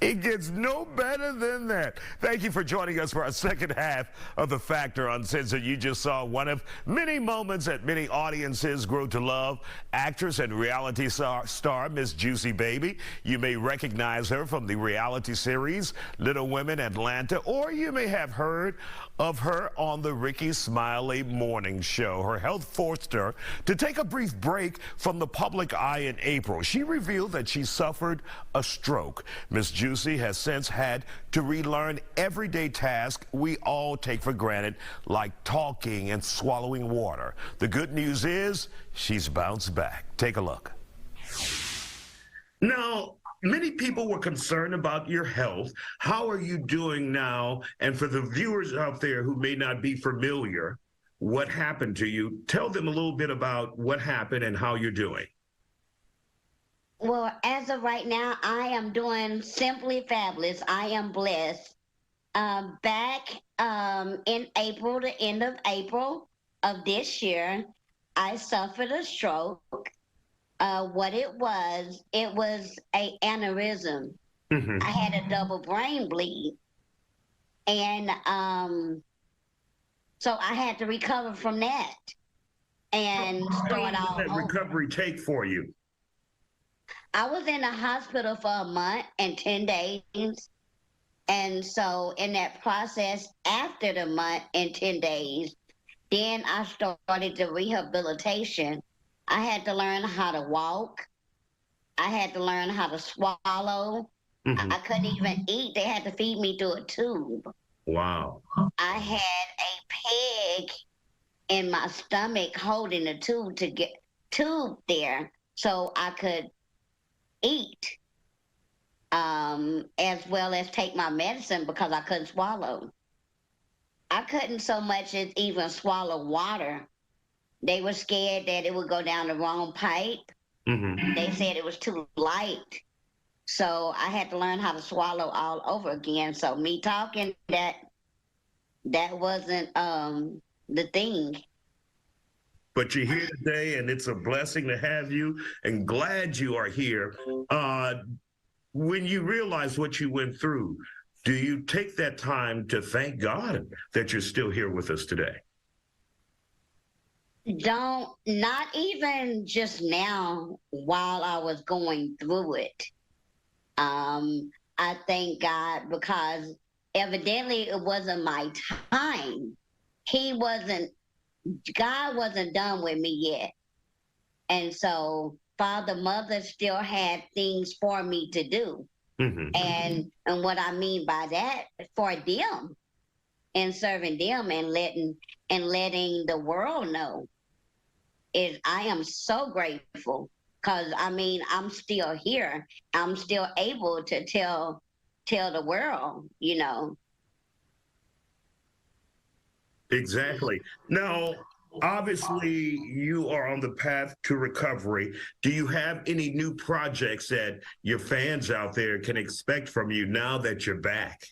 It gets no better than that. Thank you for joining us for our second half of The Factor Uncensored. You just saw one of many moments that many audiences grow to love. Actress and reality star Miss Juicy Baby. You may recognize her from the reality series Little Women Atlanta, or you may have heard of her on the Ricky Smiley Morning Show. Her health forced her to take a brief break from the public eye in April. She revealed that she suffered a stroke. Miss Juicy has since had to relearn everyday tasks we all take for granted, like talking and swallowing water. The good news is she's bounced back. Take a look. Now, many people were concerned about your health. How are you doing now? And for the viewers out there who may not be familiar, what happened to you? Tell them a little bit about what happened and how you're doing. Well, as of right now, I am doing simply fabulous. I am blessed. Back in April, the end of April of this year, I suffered a stroke. What it was a aneurysm. I had a double brain bleed. And so I had to recover from that and start all over. How long did that recovery take for you? I was in the hospital for a month and 10 days. And so in that process, after the month and 10 days, then I started the rehabilitation. I had to learn how to walk. I had to learn how to swallow. I couldn't even eat. They had to feed me through a tube. Wow. I had a peg in my stomach holding the tube to get tube there so I could eat, as well as take my medicine because I couldn't swallow. I couldn't so much as even swallow water. They were scared that it would go down the wrong pipe. They said it was too light. So I had to learn how to swallow all over again. So me talking, that wasn't the thing. But you're here today, and it's a blessing to have you, and glad you are here. When you realize what you went through, do you take that time to thank God that you're still here with us today? Not even just now while I was going through it. I thank God because evidently it wasn't my time. God wasn't done with me yet. And so Father, Mother still had things for me to do. And what I mean by that, for them and serving them and letting the world know is I am so grateful because I mean, I'm still here. I'm still able to tell the world, you know. Exactly. Now, obviously, you are on the path to recovery. Do you have any new projects that your fans out there can expect from you now that you're back?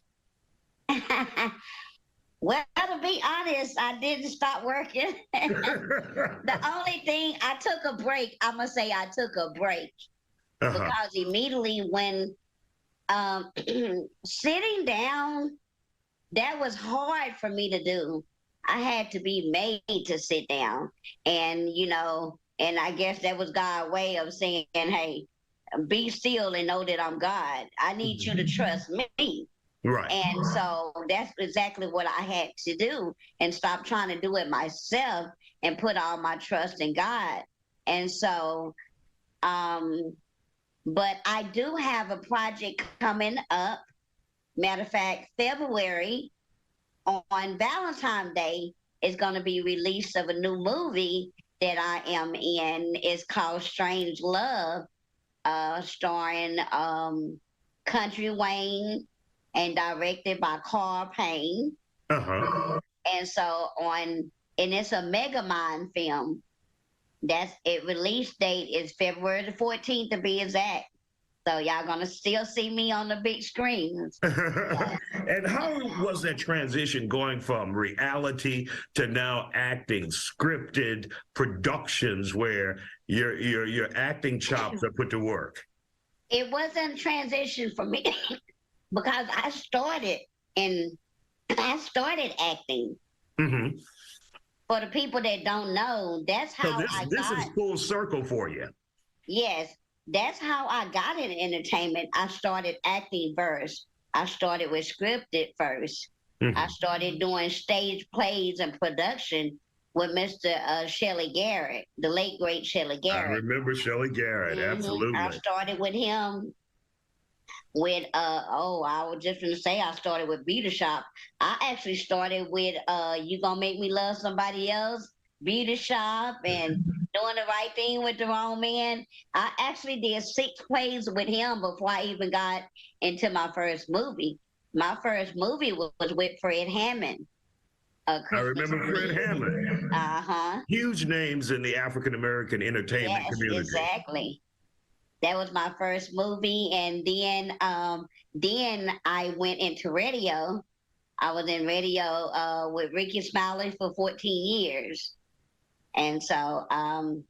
Well, to be honest, I didn't stop working. The only thing, I took a break. I'm going to say I took a break because immediately when sitting down, that was hard for me to do. I had to be made to sit down. And, you know, and I guess that was God's way of saying, hey, be still and know that I'm God. I need you to trust me. Right. And so that's exactly what I had to do and stop trying to do it myself and put all my trust in God. And so, but I do have a project coming up. Matter of fact, February on Valentine's Day is going to be release of a new movie that I am in. It's called Strange Love, starring Country Wayne and directed by Carl Payne. And so and it's a Megamind film. It release date is February the 14th to be exact. So y'all gonna still see me on the big screens. And how was that transition going from reality to now acting, scripted productions where your acting chops are put to work? It wasn't a transition for me. because I started acting. Mm-hmm. For the people that don't know, that's So how I this is got. full circle for you. Yes, that's how I got in entertainment. I started acting first. I started with scripted first. I Mm-hmm. started doing stage plays and production with Mr. Shelley Garrett, the late great Shelley I Garrett. remember Shelley Garrett. I Absolutely. started with him with I was just gonna say I started with Beauty Shop. I actually started with You Gonna Make Me Love Somebody Else, Beauty Shop, and Doing the Right Thing with the Wrong Man. I actually did 6 plays with him before I even got into my first movie. My first movie was with Fred Hammond, I Christmas remember Fred Eve. Hammond. Uh-huh. Huge names in the African American entertainment Yes, community. exactly. That was my first movie, and then I went into radio. I was in radio with Ricky Smiley for 14 years, and so and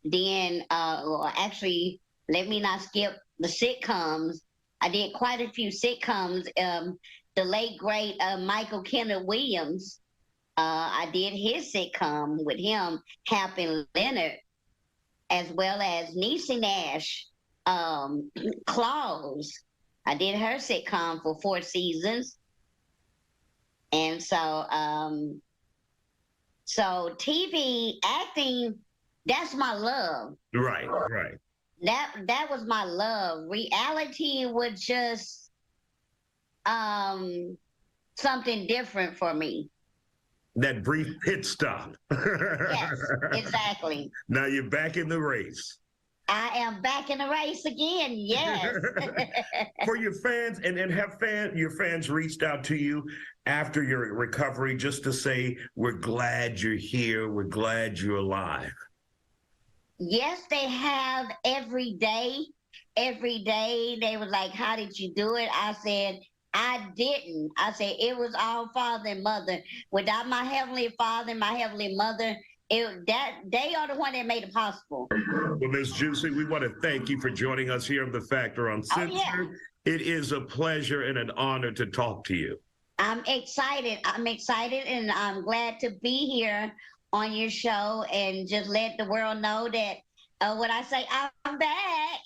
then well, actually, let me not skip the sitcoms. I did quite a few sitcoms. The late great Michael Kenneth Williams. I did his sitcom with him, Hap and Leonard, as well as Niecy Nash, Claus. I did her sitcom for 4 seasons, and so TV acting, that's my love. Right, right. That was my love. Reality was just something different for me. That brief pit stop. Yes, exactly. Now you're back in the race. I am back in the race again. Yes. For your fans, and have your fans reached out to you after your recovery just to say, we're glad you're here, we're glad you're alive? Yes, they have every day. Every day they was like, "How did you do it?" I said, "I didn't." I said, "It was all Father and Mother. Without my Heavenly Father and my Heavenly Mother, that they are the one that made it possible." Well, Ms. Juicy, we want to thank you for joining us here on The Factor Oh yeah. Uncensored. It is a pleasure and an honor to talk to you. I'm excited. I'm excited, and I'm glad to be here on your show and just let the world know that when I say I'm back.